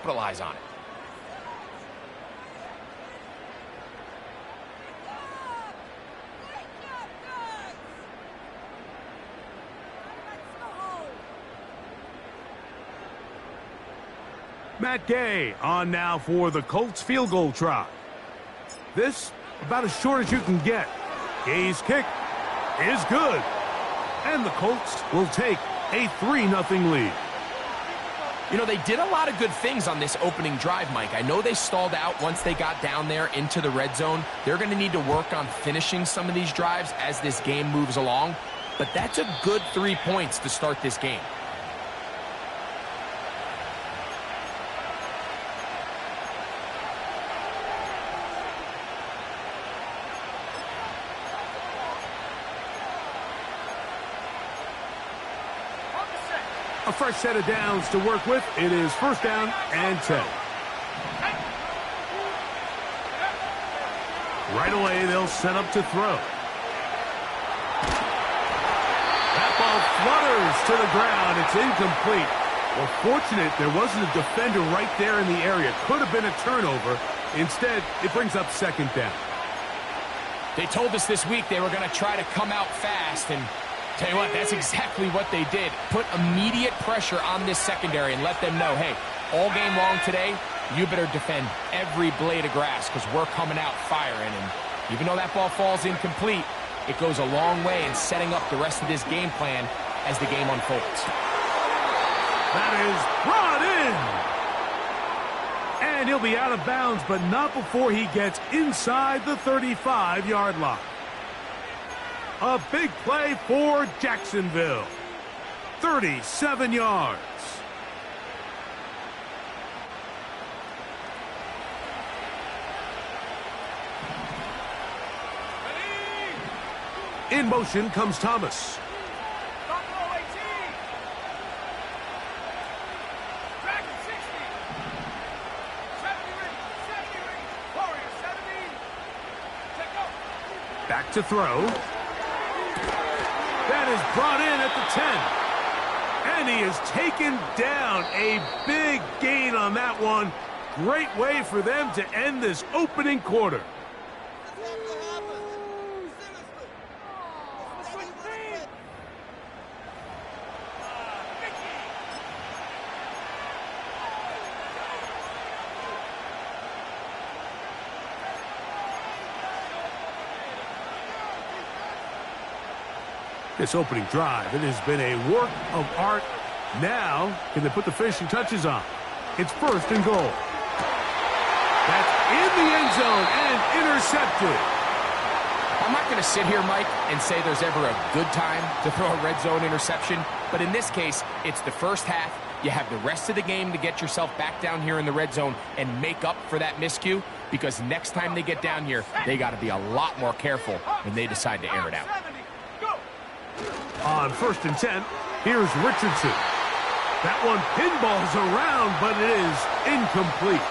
capitalize on it. Matt Gay on now for the Colts field goal try. This about as short as you can get. Gay's kick is good. And the Colts will take a 3-0 lead. You know, they did a lot of good things on this opening drive, Mike. I know they stalled out once they got down there into the red zone. They're going to need to work on finishing some of these drives as this game moves along. But that's a good 3 points to start this game. A fresh set of downs to work with. It is first down and 10. Right away, they'll set up to throw. That ball flutters to the ground. It's incomplete. Well, fortunate there wasn't a defender right there in the area. Could have been a turnover. Instead, it brings up second down. They told us this week they were going to try to come out fast, and tell you what, that's exactly what they did. Put immediate pressure on this secondary and let them know, hey, all game long today, you better defend every blade of grass because we're coming out firing. And even though that ball falls incomplete, it goes a long way in setting up the rest of this game plan as the game unfolds. That is brought in. And he'll be out of bounds, but not before he gets inside the 35-yard line. A big play for Jacksonville. 37 yards. In motion comes Thomas. Back to throw. That is brought in at the 10. And he is taken down. A big gain on that one. Great way for them to end this opening quarter. This opening drive, it has been a work of art. Now, can they put the finishing touches on? It's first and goal. That's in the end zone and intercepted. I'm not going to sit here, Mike, and say there's ever a good time to throw a red zone interception, but in this case, it's the first half. You have the rest of the game to get yourself back down here in the red zone and make up for that miscue, because next time they get down here, they got to be a lot more careful when they decide to air it out. On first and 10, here's Richardson. That one pinballs around, but it is incomplete.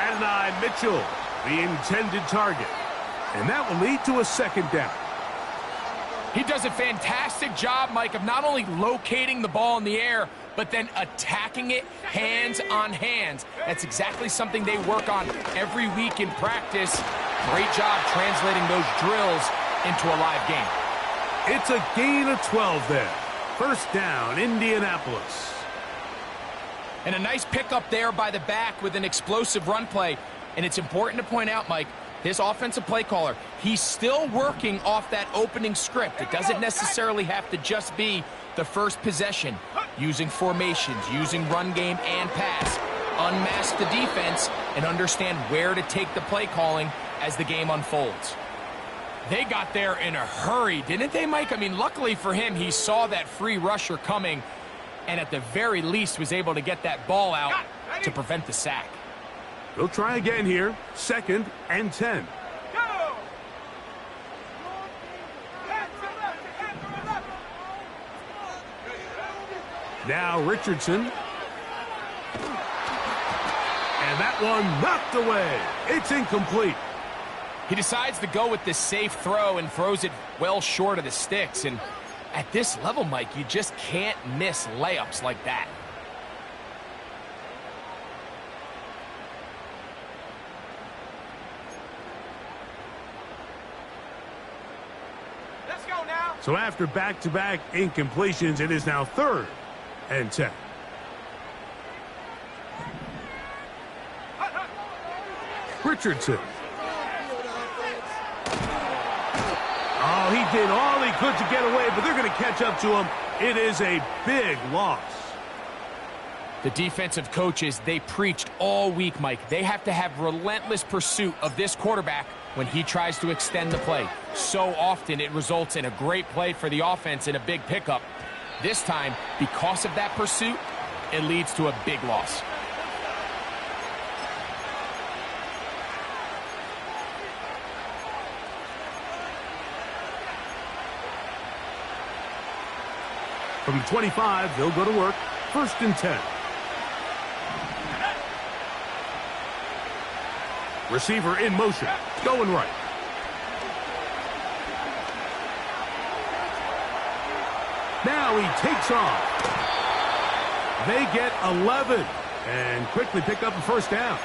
Adonai Mitchell, the intended target. And that will lead to a second down. He does a fantastic job, Mike, of not only locating the ball in the air, but then attacking it hands on hands. That's exactly something they work on every week in practice. Great job translating those drills into a live game. It's a gain of 12 there. First down, Indianapolis. And a nice pickup there by the back with an explosive run play. And it's important to point out, Mike, this offensive play caller, he's still working off that opening script. It doesn't necessarily have to just be the first possession. Using formations, using run game and pass. Unmask the defense and understand where to take the play calling as the game unfolds. They got there in a hurry, didn't they, Mike? I mean, luckily for him, he saw that free rusher coming and at the very least was able to get that ball out to prevent the sack. They'll try again here. Second and 10. Now Richardson. And that one knocked away. It's incomplete. He decides to go with this safe throw and throws it well short of the sticks. And at this level, Mike, you just can't miss layups like that. So after back-to-back incompletions, it is now 3rd and 10. Richardson. Oh, he did all he could to get away, but they're going to catch up to him. It is a big loss. The defensive coaches, they preached all week, Mike. They have to have relentless pursuit of this quarterback when he tries to extend the play. So often it results in a great play for the offense and a big pickup. This time, because of that pursuit, it leads to a big loss. From the 25, they'll go to work. 1st and 10. Receiver in motion. Going right. Now he takes off. They get 11 and quickly pick up a 1st down.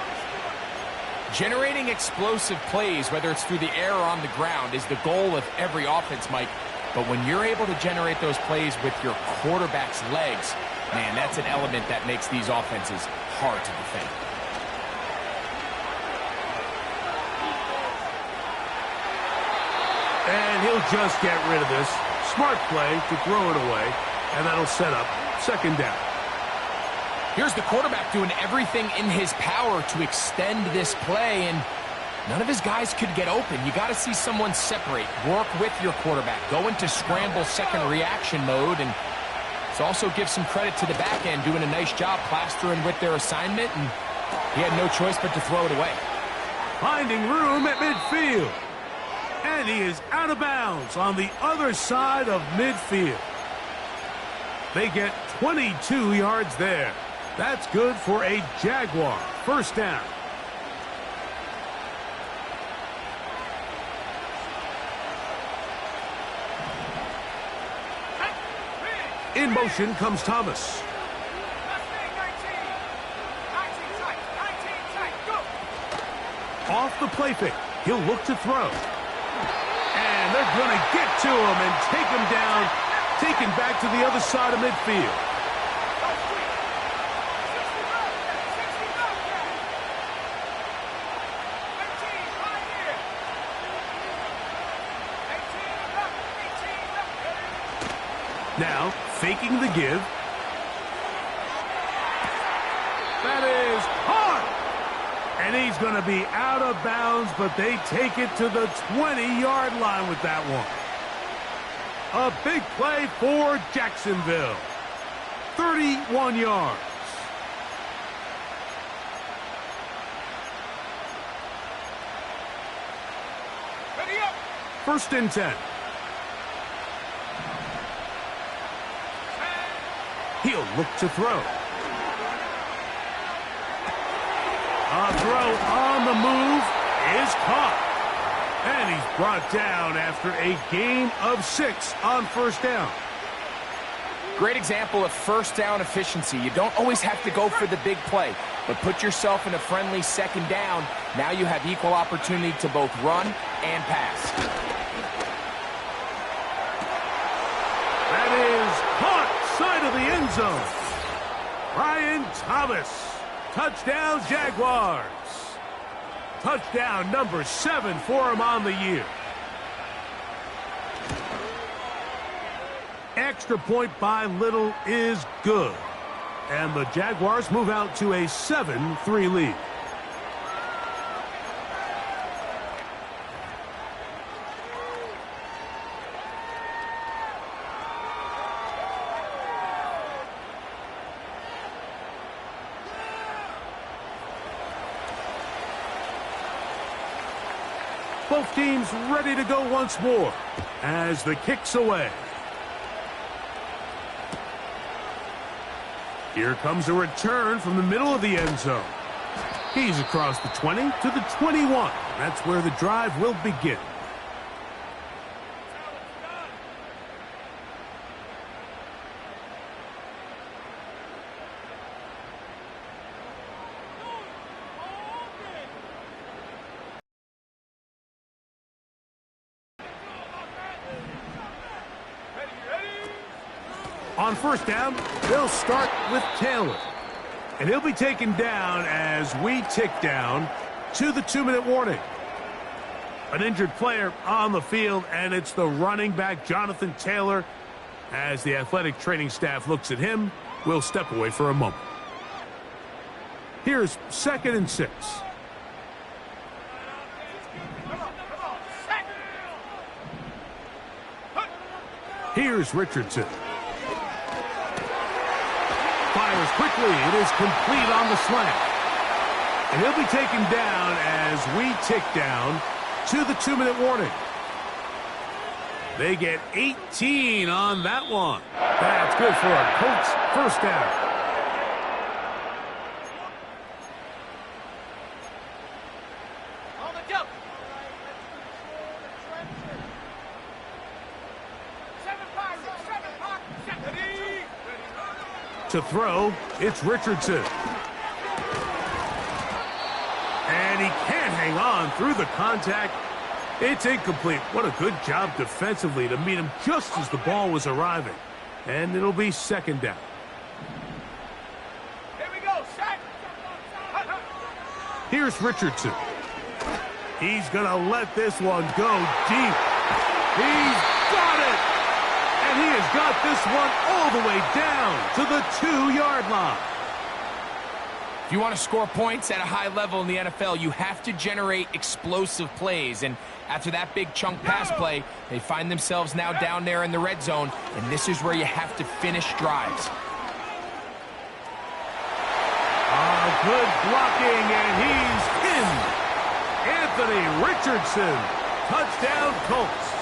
Generating explosive plays, whether it's through the air or on the ground, is the goal of every offense, Mike. But when you're able to generate those plays with your quarterback's legs, man, that's an element that makes these offenses hard to defend. And he'll just get rid of this. Smart play to throw it away, and that'll set up 2nd down. Here's the quarterback doing everything in his power to extend this play, and none of his guys could get open. You got to see someone separate, work with your quarterback, go into scramble second reaction mode, and also give some credit to the back end, doing a nice job plastering with their assignment, and he had no choice but to throw it away. Finding room at midfield. And he is out of bounds on the other side of midfield. They get 22 yards there. That's good for a Jaguar. 1st down. In motion comes Thomas. Off the play fake. He'll look to throw. And they're going to get to him and take him down, taken back to the other side of midfield. Now, faking the give. That is hard. And he's going to be out of bounds, but they take it to the 20-yard line with that one. A big play for Jacksonville. 31 yards. Ready up. 1st and 10. He'll look to throw. A throw on the move is caught. And he's brought down after a gain of 6 on 1st down. Great example of 1st down efficiency. You don't always have to go for the big play, but put yourself in a friendly 2nd down. Now you have equal opportunity to both run and pass. That is caught side of the end zone. Brian Thomas. Touchdown, Jaguars. Touchdown number 7 for him on the year. Extra point by Little is good. And the Jaguars move out to a 7-3 lead. Both teams ready to go once more as the kick's away. Here comes a return from the middle of the end zone. He's across the 20 to the 21. That's where the drive will begin. On first down, they'll start with Taylor. And he'll be taken down as we tick down to the 2-minute warning. An injured player on the field, and it's the running back, Jonathan Taylor. As the athletic training staff looks at him, we'll step away for a moment. Here's 2nd and 6. Here's Richardson. Fires quickly. It is complete on the slant. And he'll be taken down as we tick down to the 2-minute warning. They get 18 on that one. That's good for a Colts first down. To throw, it's Richardson. And he can't hang on through the contact. It's incomplete. What a good job defensively to meet him just as the ball was arriving. And it'll be 2nd down. Here we go, set. Here's Richardson. He's going to let this one go deep. He's got it! And he has got this one all the way down to the 2-yard line. If you want to score points at a high level in the NFL, you have to generate explosive plays. And after that big chunk pass play, they find themselves now down there in the red zone, and this is where you have to finish drives. Good blocking, and he's in. Anthony Richardson, touchdown Colts.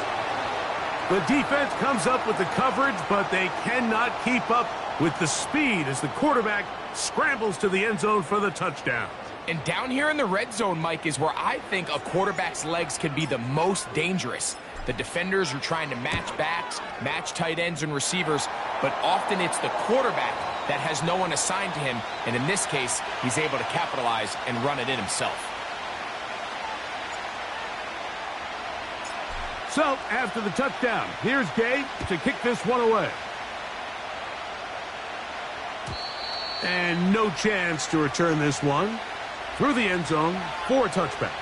The defense comes up with the coverage, but they cannot keep up with the speed as the quarterback scrambles to the end zone for the touchdown. And down here in the red zone, Mike, is where I think a quarterback's legs can be the most dangerous. The defenders are trying to match backs, match tight ends and receivers, but often it's the quarterback that has no one assigned to him, and in this case, he's able to capitalize and run it in himself. So, after the touchdown, here's Gay to kick this one away. And no chance to return this one through the end zone for a touchback.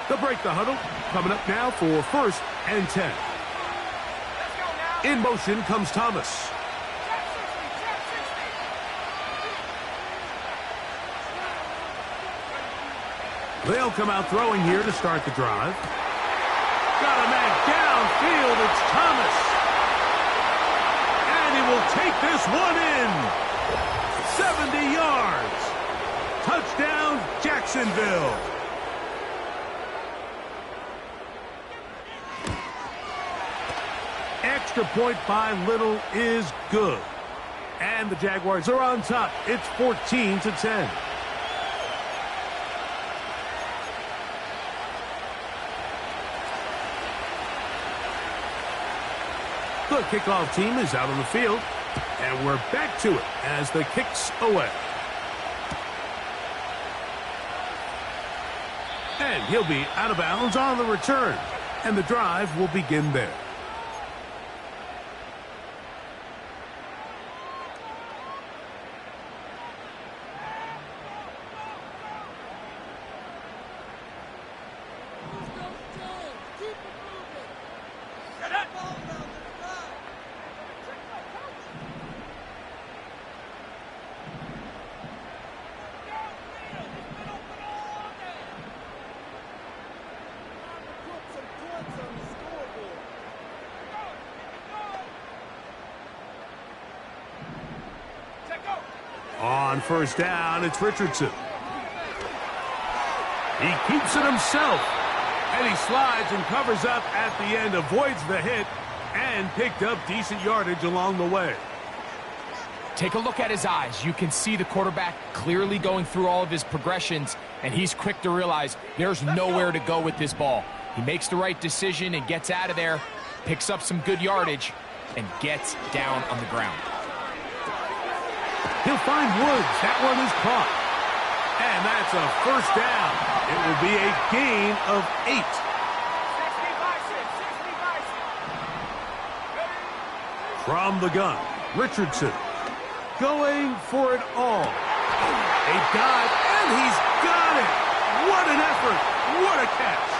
They'll break the huddle. Coming up now for 1st and 10. In motion comes Thomas. They'll come out throwing here to start the drive. Got a man downfield. It's Thomas. And he will take this one in. 70 yards. Touchdown, Jacksonville. Extra point by Little is good. And the Jaguars are on top. It's 14-10. The kickoff team is out on the field, and we're back to it as the kick's away. And he'll be out of bounds on the return, and the drive will begin there. On first down, it's Richardson. He keeps it himself. And he slides and covers up at the end, avoids the hit, and picked up decent yardage along the way. Take a look at his eyes. You can see the quarterback clearly going through all of his progressions, and he's quick to realize there's nowhere to go with this ball. He makes the right decision and gets out of there, picks up some good yardage, and gets down on the ground. He'll find Woods. That one is caught. And that's a first down. It will be a gain of 8. From the gun, Richardson going for it all. A dive, and he's got it. What an effort. What a catch.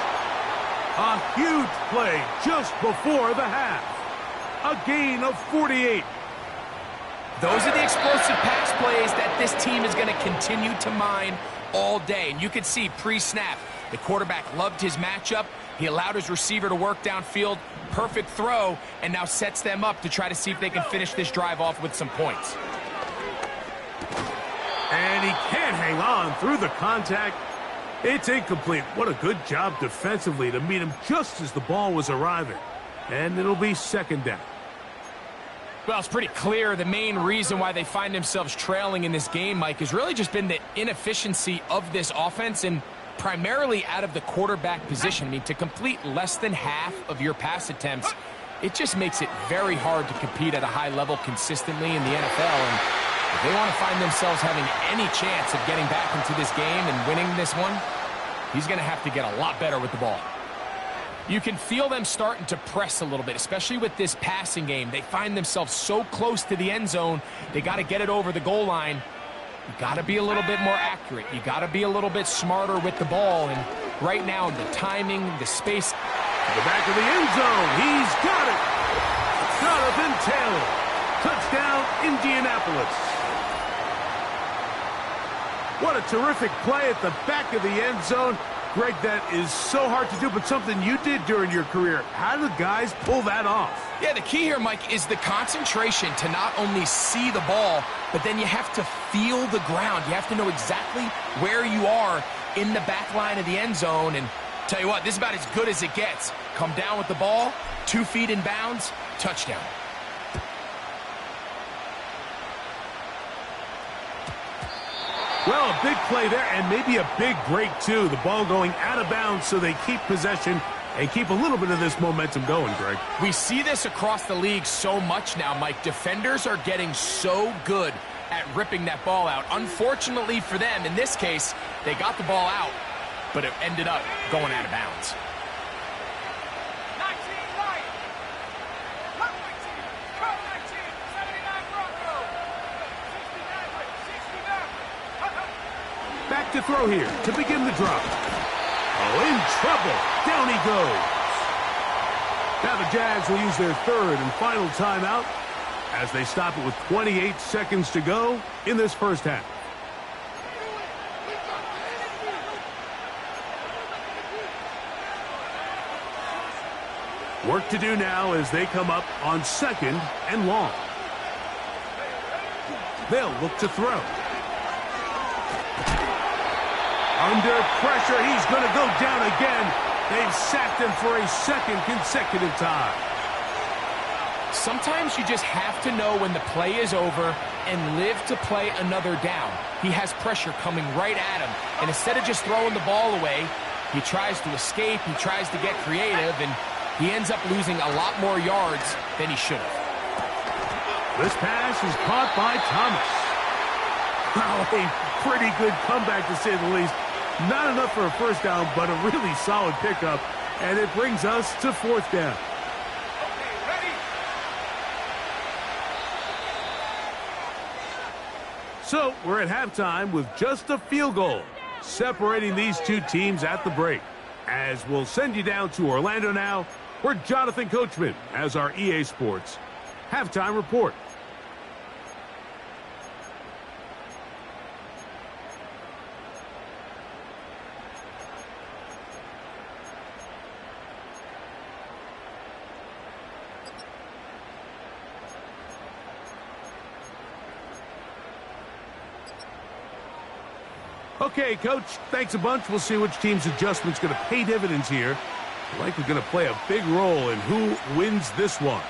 A huge play just before the half. A gain of 48. Those are the explosive pass plays that this team is going to continue to mine all day. And you can see pre-snap, the quarterback loved his matchup. He allowed his receiver to work downfield. Perfect throw, and now sets them up to try to see if they can finish this drive off with some points. And he can't hang on through the contact. It's incomplete. What a good job defensively to meet him just as the ball was arriving. And it'll be second down. Well, it's pretty clear the main reason why they find themselves trailing in this game, Mike, has really just been the inefficiency of this offense and primarily out of the quarterback position. I mean, to complete less than half of your pass attempts, it just makes it very hard to compete at a high level consistently in the NFL. And if they want to find themselves having any chance of getting back into this game and winning this one, he's going to have to get a lot better with the ball. You can feel them starting to press a little bit, especially with this passing game. They find themselves so close to the end zone, they got to get it over the goal line. You got to be a little bit more accurate. You got to be a little bit smarter with the ball. And right now, the timing, the space. To the back of the end zone. He's got it. Jonathan Taylor. Touchdown, Indianapolis. What a terrific play at the back of the end zone. Greg, that is so hard to do, but something you did during your career. How do guys pull that off? Yeah, the key here, Mike, is the concentration to not only see the ball, but then you have to feel the ground. You have to know exactly where you are in the back line of the end zone. And tell you what, this is about as good as it gets. Come down with the ball, 2 feet in bounds, touchdown. Well, a big play there, and maybe a big break, too. The ball going out of bounds so they keep possession and keep a little bit of this momentum going, Greg. We see this across the league so much now, Mike. Defenders are getting so good at ripping that ball out. Unfortunately for them, in this case, they got the ball out, but it ended up going out of bounds. Back to throw here to begin the drop. Oh, in trouble. Down he goes. Now the Jags will use their third and final timeout as they stop it with 28 seconds to go in this first half. Work to do now as they come up on second and long. They'll look to throw. Under pressure, he's going to go down again. They've sacked him for a second consecutive time. Sometimes you just have to know when the play is over and live to play another down. He has pressure coming right at him, and instead of just throwing the ball away, he tries to escape, he tries to get creative, and he ends up losing a lot more yards than he should have. This pass is caught by Thomas. Oh, a pretty good comeback to say the least. Not enough for a first down, but a really solid pickup. And it brings us to fourth down. Okay, ready? So we're at halftime with just a field goal separating these two teams at the break. As we'll send you down to Orlando now, where Jonathan Coachman has our EA Sports halftime report. Okay, Coach, thanks a bunch. We'll see which team's adjustment's going to pay dividends here. Likely going to play a big role in who wins this one.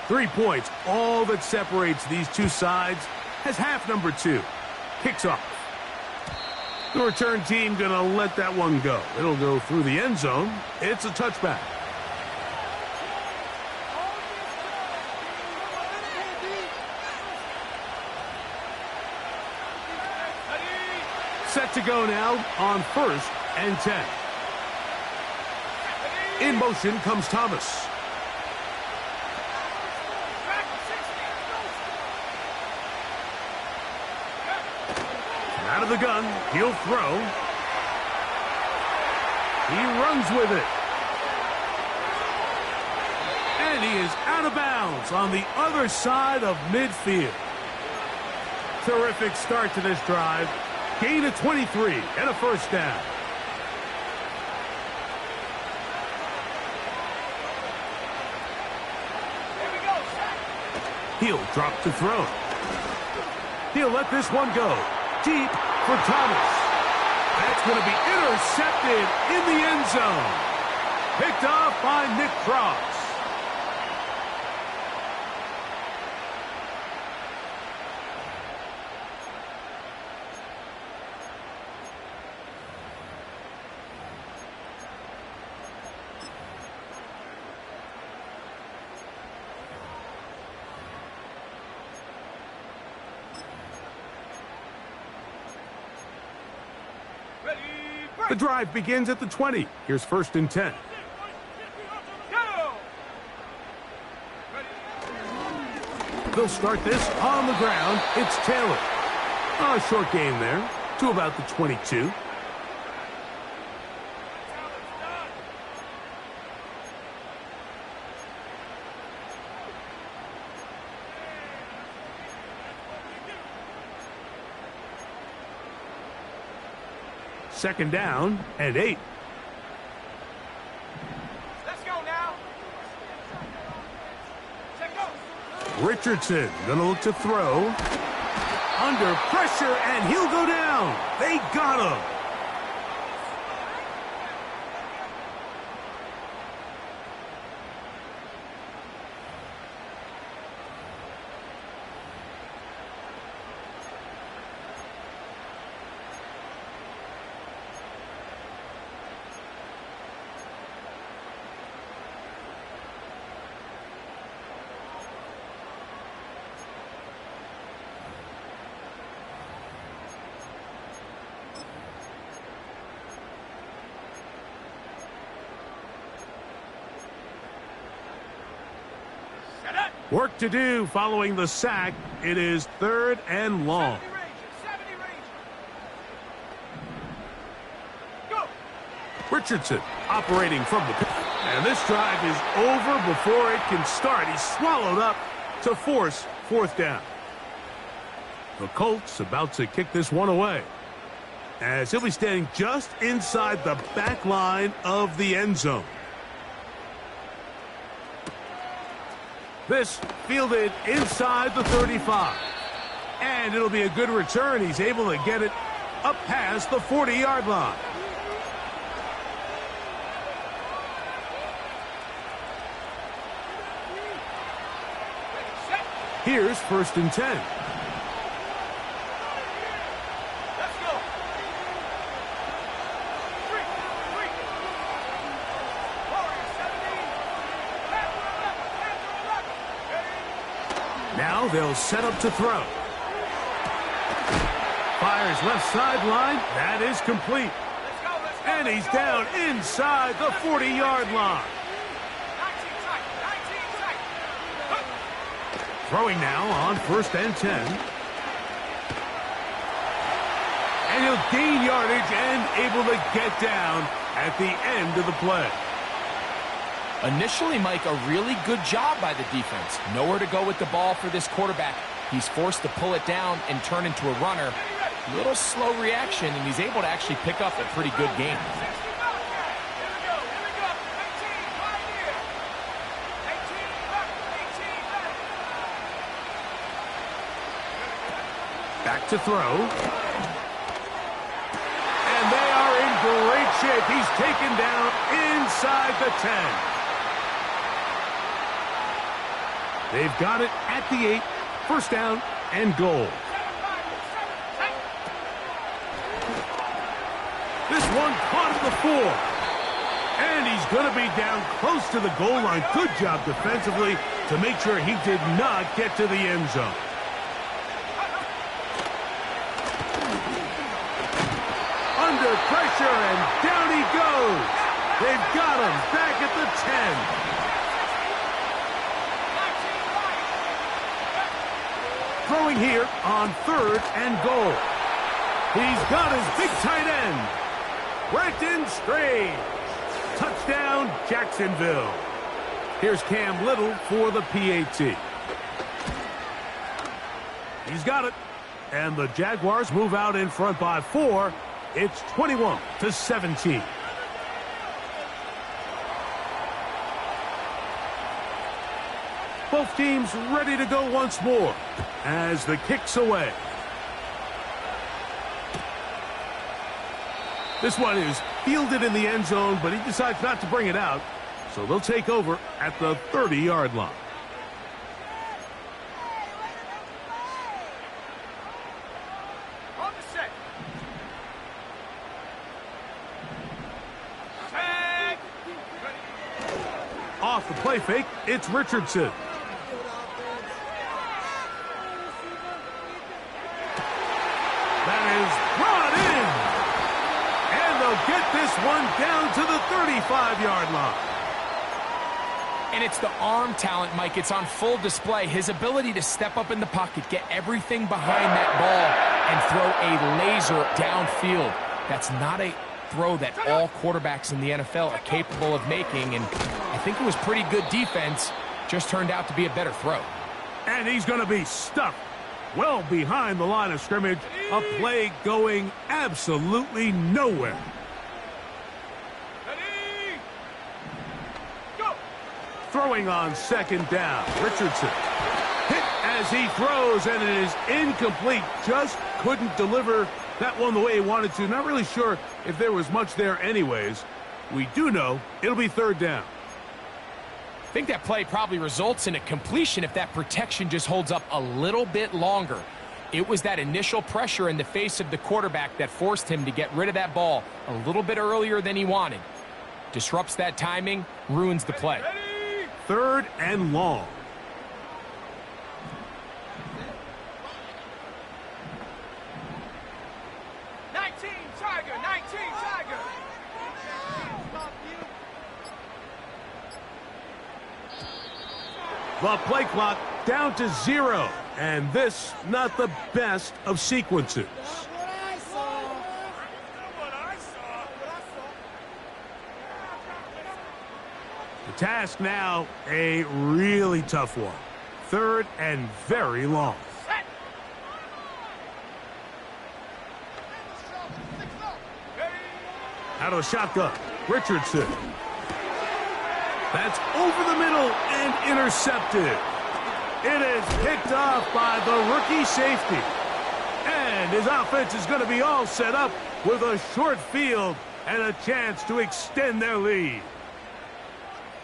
3 points, all that separates these two sides, as half number 2 kicks off. The return team going to let that one go. It'll go through the end zone. It's a touchback. Set to go now on 1st and 10. In motion comes Thomas. Out of the gun, he'll throw. He runs with it. And he is out of bounds on the other side of midfield. Terrific start to this drive. Gain of 23 and a first down. He'll drop to throw. He'll let this one go. Deep for Thomas. That's going to be intercepted in the end zone. Picked off by Nick Cross. The drive begins at the 20. Here's 1st and 10. They'll start this on the ground. It's Taylor. A short gain there to about the 22. Second down and 8. Let's go now. Check go. Richardson gonna look to throw. Under pressure, and he'll go down. They got him. Work to do following the sack. It is 3rd and long. 70 range. Go. Richardson operating from the pit. And this drive is over before it can start. He's swallowed up to force 4th down. The Colts about to kick this one away, as he'll be standing just inside the back line of the end zone. This fielded inside the 35. And it'll be a good return. He's able to get it up past the 40-yard line. Here's 1st and 10. Let's go. Now they'll set up to throw. Fires left sideline. That is complete. And he's down inside the 40-yard line. Throwing now on 1st and 10. And he'll gain yardage and able to get down at the end of the play. Initially, Mike, a really good job by the defense. Nowhere to go with the ball for this quarterback. He's forced to pull it down and turn into a runner. A little slow reaction, and he's able to actually pick up a pretty good game. Back to throw. And they are in great shape. He's taken down inside the 10. They've got it at the 8. 1st down and goal. This one caught at the 4. And he's going to be down close to the goal line. Good job defensively to make sure he did not get to the end zone. Under pressure, and down he goes. They've got him back at the 10. Throwing here on 3rd and goal. He's got his big tight end. Brenton Strange. Touchdown, Jacksonville. Here's Cam Little for the PAT. He's got it. And the Jaguars move out in front by 4. It's 21-17. Both teams ready to go once more as the kick's away. This one is fielded in the end zone, but he decides not to bring it out. So they'll take over at the 30-yard line. On the set. Tag. Off the play fake, it's Richardson. That is brought in. And they'll get this one down to the 35-yard line. And it's the arm talent, Mike. It's on full display. His ability to step up in the pocket, get everything behind that ball, and throw a laser downfield. That's not a throw that all quarterbacks in the NFL are capable of making, and I think it was pretty good defense. Just turned out to be a better throw. And he's going to be stuffed well behind the line of scrimmage. A play going absolutely nowhere. Ready. Go. Throwing on second down. Richardson hit as he throws, and it is incomplete. Just couldn't deliver that one the way he wanted to. Not really sure if there was much there anyways. We do know it'll be third down. I think that play probably results in a completion if that protection just holds up a little bit longer. It was that initial pressure in the face of the quarterback that forced him to get rid of that ball a little bit earlier than he wanted. Disrupts that timing, ruins the play. Ready. Third and long. Tiger. 19 Tiger. The play clock down to 0. And this, not the best of sequences. The task now, a really tough one. Third and very long. Set. Out of the shotgun, Richardson. That's over the middle and intercepted. It is picked off by the rookie safety. And his offense is going to be all set up with a short field and a chance to extend their lead.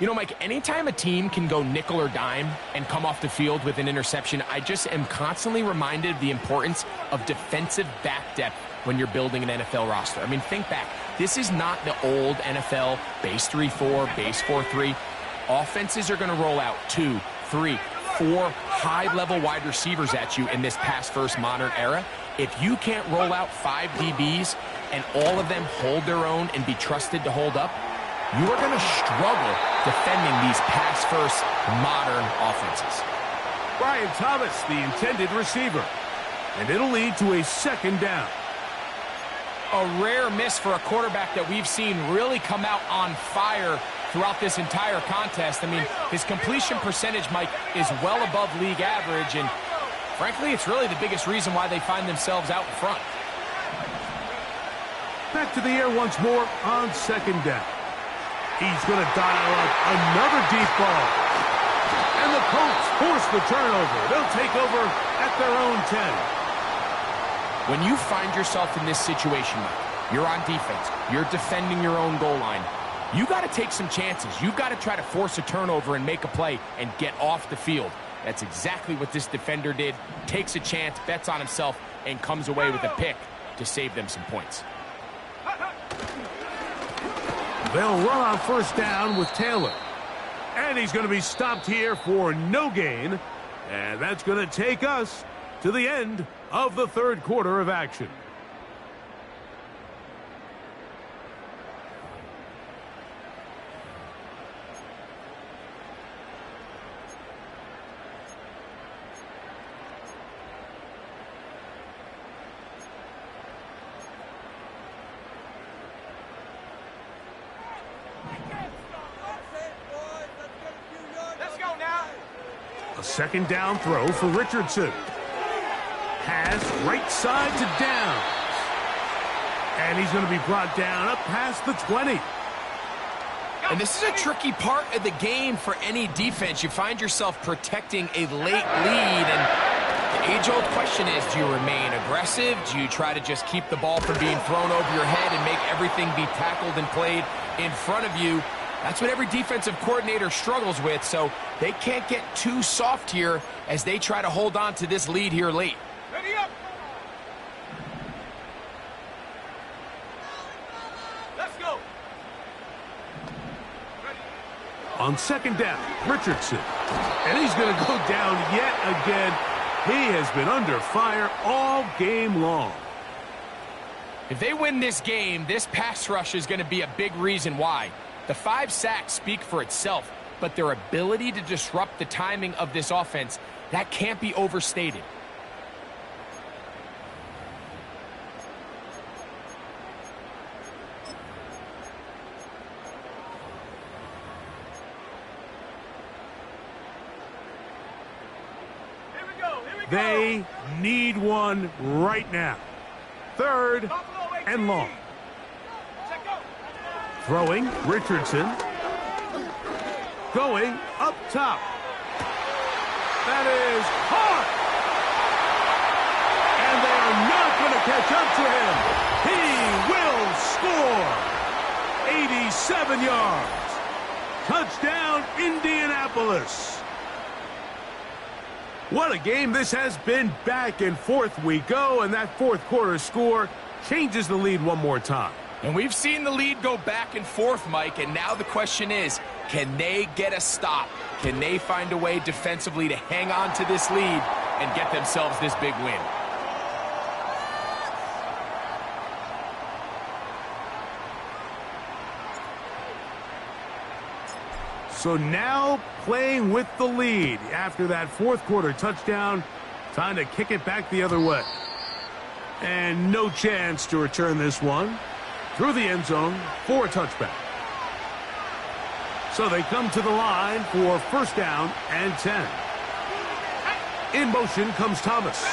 You know, Mike, anytime a team can go nickel or dime and come off the field with an interception, I just am constantly reminded of the importance of defensive back depth when you're building an NFL roster. I mean, think back. This is not the old NFL base 3-4, base 4-3. Offenses are going to roll out 2, 3, 4 high-level wide receivers at you in this pass-first modern era. If you can't roll out 5 DBs and all of them hold their own and be trusted to hold up, you are going to struggle defending these pass-first modern offenses. Brian Thomas, the intended receiver. And it'll lead to a second down. A rare miss for a quarterback that we've seen really come out on fire throughout this entire contest. I mean, his completion percentage, Mike, is well above league average, and frankly, it's really the biggest reason why they find themselves out in front. Back to the air once more on second down. He's going to dial up another deep ball. And the Colts force the turnover. They'll take over at their own 10. When you find yourself in this situation, Mike, you're on defense, you're defending your own goal line, you got to take some chances. You've got to try to force a turnover and make a play and get off the field. That's exactly what this defender did. Takes a chance, bets on himself, and comes away with a pick to save them some points. They'll run on first down with Taylor. And he's going to be stopped here for no gain. And that's going to take us to the end of the third quarter of action. A second down throw for Richardson. Pass right side to Downs. And he's going to be brought down up past the 20. And this is a tricky part of the game for any defense. You find yourself protecting a late lead, and the age-old question is, do you remain aggressive? Do you try to just keep the ball from being thrown over your head and make everything be tackled and played in front of you? That's what every defensive coordinator struggles with, so they can't get too soft here as they try to hold on to this lead here late. Ready up. Let's go. On second down, Richardson. And he's going to go down yet again. He has been under fire all game long. If they win this game, this pass rush is going to be a big reason why. The 5 sacks speak for itself, but their ability to disrupt the timing of this offense, that can't be overstated. They need one right now. Third and long. Throwing, Richardson. Going up top. That is hard. And they are not going to catch up to him. He will score. 87 yards. Touchdown, Indianapolis. What a game this has been. Back and forth we go, and that fourth quarter score changes the lead one more time. And we've seen the lead go back and forth, Mike, and now the question is, can they get a stop? Can they find a way defensively to hang on to this lead and get themselves this big win? So now playing with the lead after that fourth quarter touchdown, time to kick it back the other way. And no chance to return this one through the end zone for a touchback. So they come to the line for first down and 10. In motion comes Thomas.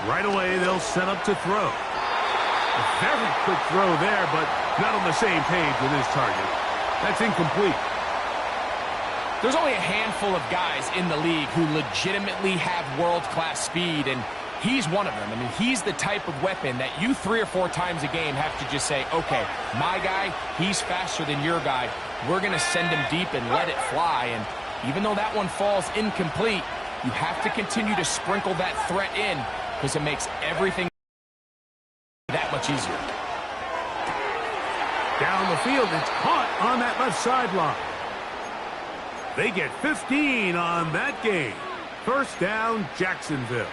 Right away they'll set up to throw. A very quick throw there, but not on the same page with his target. That's incomplete. There's only a handful of guys in the league who legitimately have world-class speed, and he's one of them. I mean, he's the type of weapon that you 3 or 4 times a game have to just say, okay, my guy, he's faster than your guy. We're going to send him deep and let it fly. And even though that one falls incomplete, you have to continue to sprinkle that threat in because it makes everything that much easier. Down the field, it's caught on that left sideline. They get 15 on that game. First down, Jacksonville.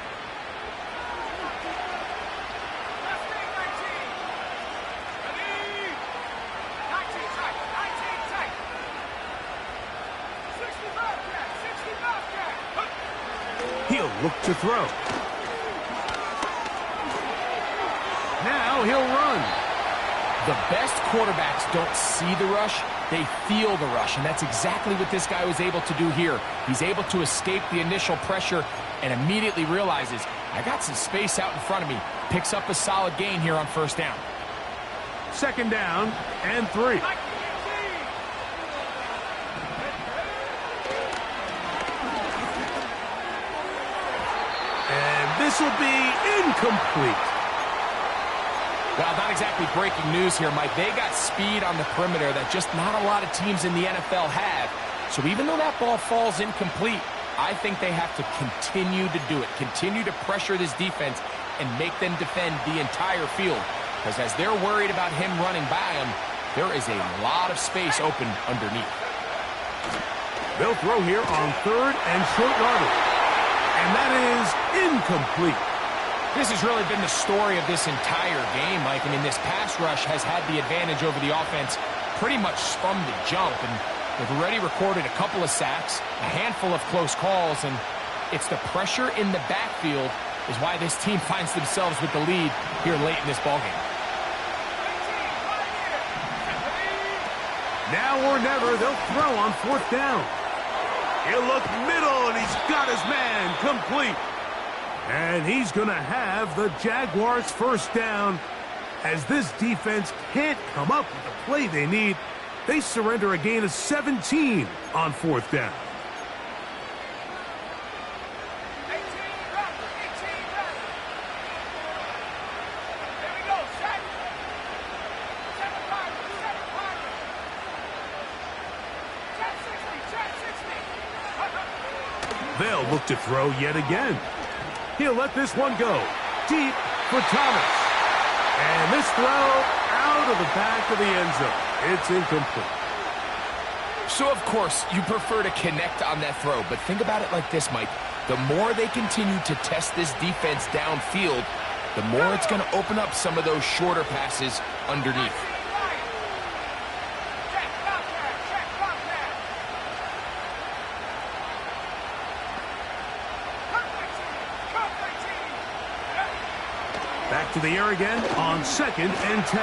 He'll look to throw. Now he'll run. The best quarterbacks don't see the rush, they feel the rush, and that's exactly what this guy was able to do here. He's able to escape the initial pressure and immediately realizes, I got some space out in front of me. Picks up a solid gain here on first down. Second down and 3. And this will be incomplete. Well, not exactly breaking news here, Mike. They got speed on the perimeter that just not a lot of teams in the NFL have. So even though that ball falls incomplete, I think they have to continue to do it, continue to pressure this defense and make them defend the entire field. Because as they're worried about him running by them, there is a lot of space open underneath. They'll throw here on third and short yardage. And that is incomplete. This has really been the story of this entire game, Mike. I mean, this pass rush has had the advantage over the offense pretty much from the jump. And they've already recorded a couple of sacks, a handful of close calls, and it's the pressure in the backfield is why this team finds themselves with the lead here late in this ballgame. Now or never, they'll throw on 4th down. He'll look middle, and he's got his man complete. And he's going to have the Jaguars' 1st down. As this defense can't come up with the play they need, they surrender a gain of 17 on 4th down. 18, 18, there we go, set. 7-5, 7-5. 10-60, 10-60. They'll look to throw yet again. He'll let this one go deep for Thomas. And this throw out of the back of the end zone. It's incomplete. So, of course, you prefer to connect on that throw, but think about it like this, Mike. The more they continue to test this defense downfield, the more it's going to open up some of those shorter passes underneath. Back to the air again on 2nd and 10.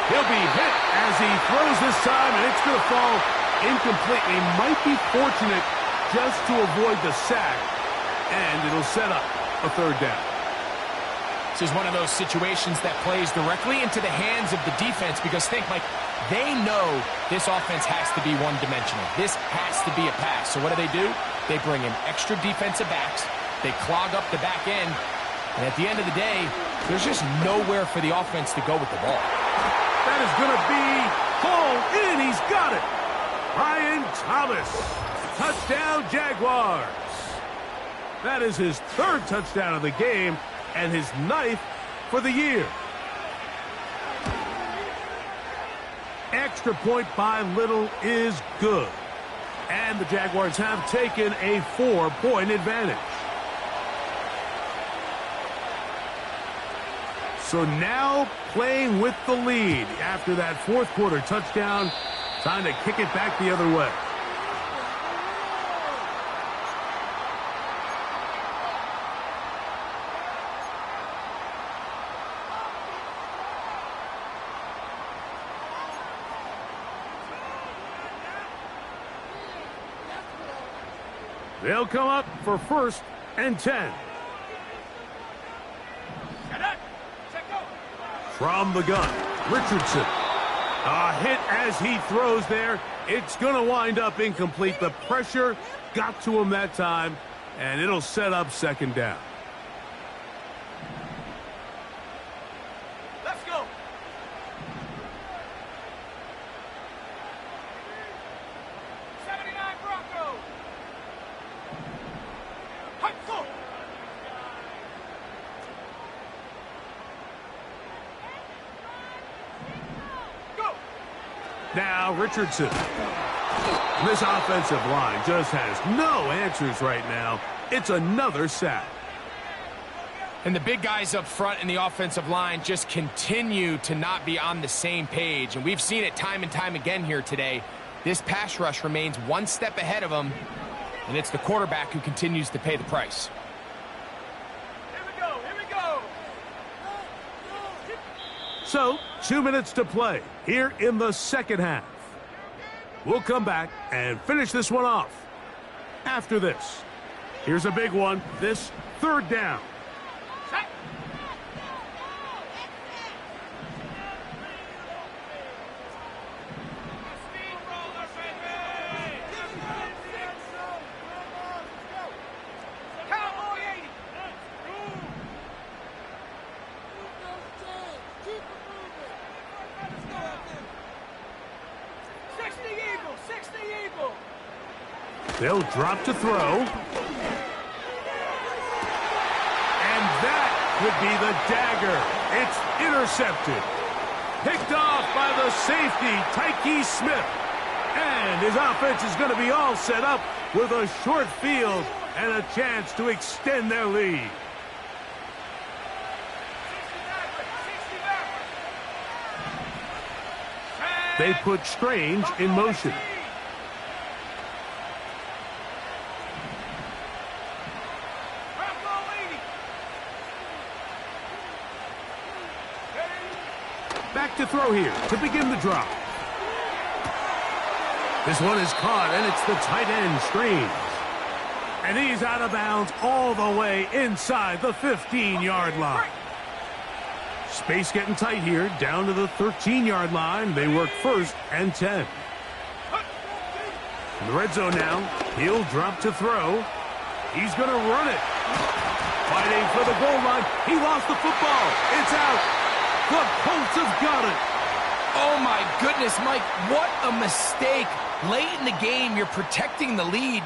He'll be hit as he throws this time, and it's going to fall incomplete. He might be fortunate just to avoid the sack, and it'll set up a 3rd down. This is one of those situations that plays directly into the hands of the defense because think, Mike, they know this offense has to be one-dimensional. This has to be a pass. So what do? They bring in extra defensive backs. They clog up the back end. And at the end of the day, there's just nowhere for the offense to go with the ball. That is going to be hauled in. He's got it. Brian Thomas. Touchdown, Jaguars. That is his 3rd touchdown of the game and his 9th for the year. Extra point by Little is good. And the Jaguars have taken a 4-point advantage. So now playing with the lead after that 4th quarter touchdown. Time to kick it back the other way. They'll come up for 1st and 10. From the gun, Richardson. A hit as he throws there. It's going to wind up incomplete. The pressure got to him that time, and it'll set up 2nd down. Let's go. Bronco. Now Richardson. This offensive line just has no answers right now. It's another sack. And the big guys up front in the offensive line just continue to not be on the same page. And we've seen it time and time again here today. This pass rush remains one step ahead of them. And it's the quarterback who continues to pay the price. Here we go. Here we go. So, 2 minutes to play here in the 2nd half. We'll come back and finish this one off after this. Here's a big one. This 3rd down. They'll drop to throw. And that could be the dagger. It's intercepted. Picked off by the safety, Tyke Smith. And his offense is going to be all set up with a short field and a chance to extend their lead. They put Strange in motion. Back to throw here to begin the drop. This one is caught, and it's the tight end screen. And he's out of bounds all the way inside the 15-yard line. Space getting tight here, down to the 13-yard line. They work 1st and 10. In the red zone now, he'll drop to throw. He's going to run it. Fighting for the goal line. He lost the football. It's out. The Colts have got it. Oh, my goodness, Mike, what a mistake. Late in the game, you're protecting the lead.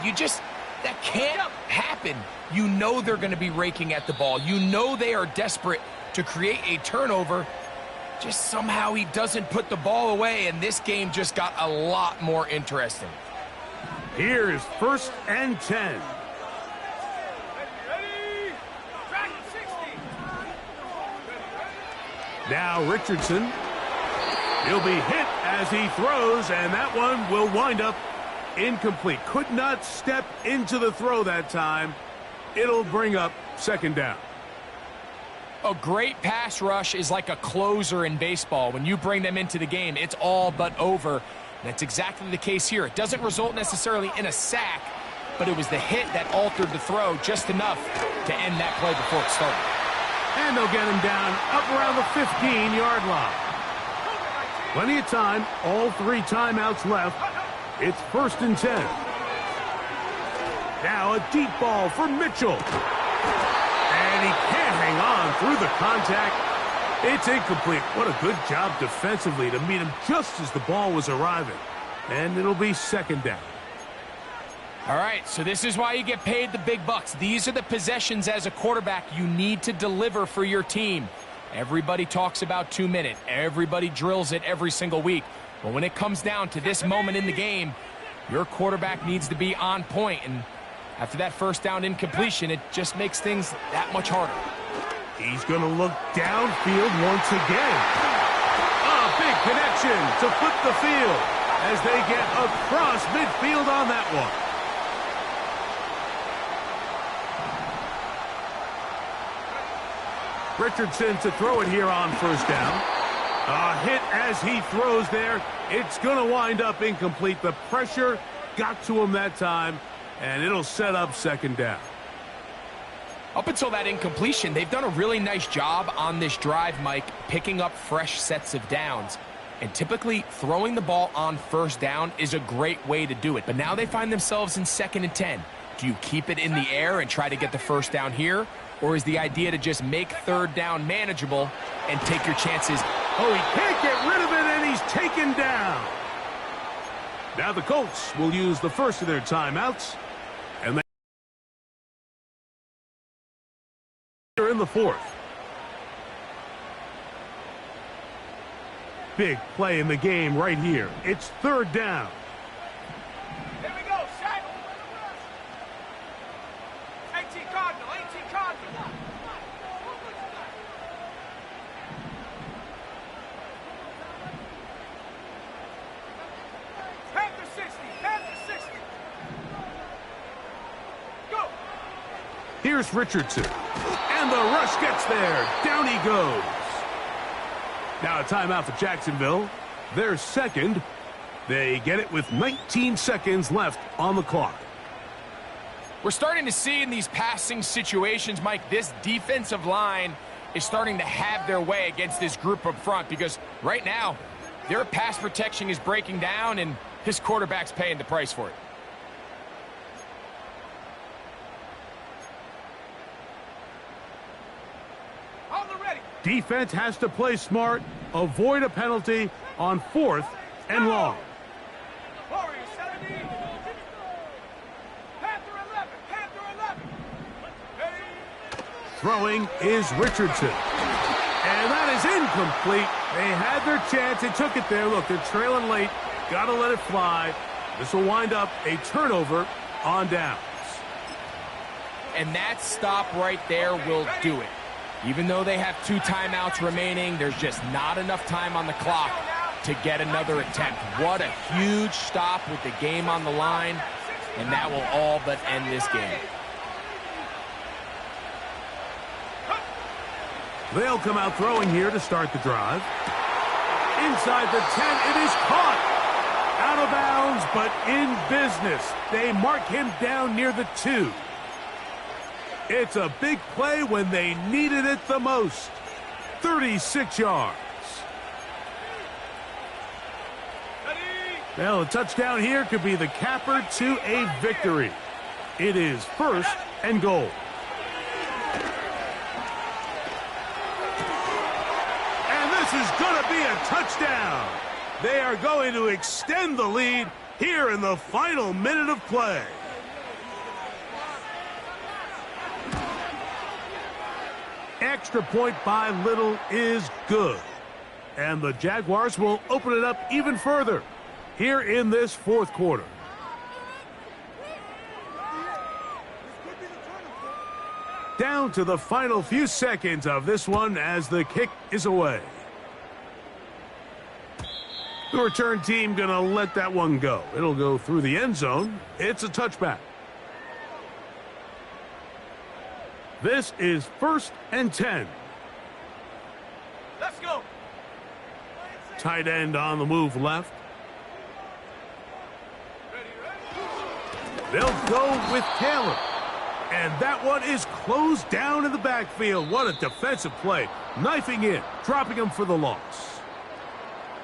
That can't happen. You know they're going to be raking at the ball. You know they are desperate to create a turnover. Just somehow he doesn't put the ball away, and this game just got a lot more interesting. Here's 1st and 10. Ready? Track 60. Now Richardson. He'll be hit as he throws, and that one will wind up incomplete. Could not step into the throw that time. It'll bring up 2nd down. A great pass rush is like a closer in baseball. When you bring them into the game, it's all but over. That's exactly the case here. It doesn't result necessarily in a sack, but it was the hit that altered the throw just enough to end that play before it started. And they'll get him down up around the 15-yard line. Plenty of time, all 3 timeouts left. It's 1st and 10. Now a deep ball for Mitchell. And he can't hang on through the contact. It's incomplete. What a good job defensively to meet him just as the ball was arriving. And it'll be 2nd down. All right, so this is why you get paid the big bucks. These are the possessions as a quarterback you need to deliver for your team. Everybody talks about 2-minute. Everybody drills it every single week. But when it comes down to this moment in the game, your quarterback needs to be on point. And after that 1st down incompletion, it just makes things that much harder. He's going to look downfield once again. A big connection to flip the field as they get across midfield on that one. Richardson to throw it here on 1st down. A hit as he throws there. It's going to wind up incomplete. The pressure got to him that time, and it'll set up 2nd down. Up until that incompletion, they've done a really nice job on this drive, Mike, picking up fresh sets of downs. And typically, throwing the ball on 1st down is a great way to do it. But now they find themselves in 2nd and 10. Do you keep it in the air and try to get the 1st down here? Or is the idea to just make 3rd down manageable and take your chances? Oh, he can't get rid of it, and he's taken down. Now the Colts will use the first of their timeouts. And they're in the 4th. Big play in the game right here. It's 3rd down. Here we go, set. 18 Cardinal, 18 Cardinal. Panther 60, Panther 60. Go. Here's Richardson. And the rush gets there. Down he goes. Now a timeout for Jacksonville. They're 2nd. They get it with 19 seconds left on the clock. We're starting to see in these passing situations, Mike, this defensive line is starting to have their way against this group up front because right now their pass protection is breaking down and his quarterback's paying the price for it. On the ready. Defense has to play smart, avoid a penalty on 4th and long. Warrior 70. Panther 11, Panther 11. Ready. Throwing is Richardson. And that is incomplete. They had their chance. They took it there. Look, they're trailing late. Got to let it fly. This will wind up a turnover on downs. And that stop right there will do it. Even though they have 2 timeouts remaining, there's just not enough time on the clock to get another attempt. What a huge stop with the game on the line, and that will all but end this game. They'll come out throwing here to start the drive. Inside the 10, it is caught. Out of bounds but in business. They mark him down near the 2. It's a big play when they needed it the most. 36 yards. Well, a touchdown here could be the capper to a victory. It is 1st and goal. And this is going to be a touchdown. They are going to extend the lead here in the final minute of play. Extra point by Little is good. And the Jaguars will open it up even further here in this 4th quarter. Down to the final few seconds of this one as the kick is away. The return team going to let that one go. It'll go through the end zone. It's a touchback. This is 1st and 10. Let's go. Tight end on the move left. They'll go with Taylor. And that one is closed down in the backfield. What a defensive play. Knifing in, dropping him for the loss.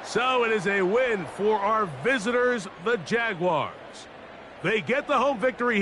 So it is a win for our visitors, the Jaguars. They get the home victory here.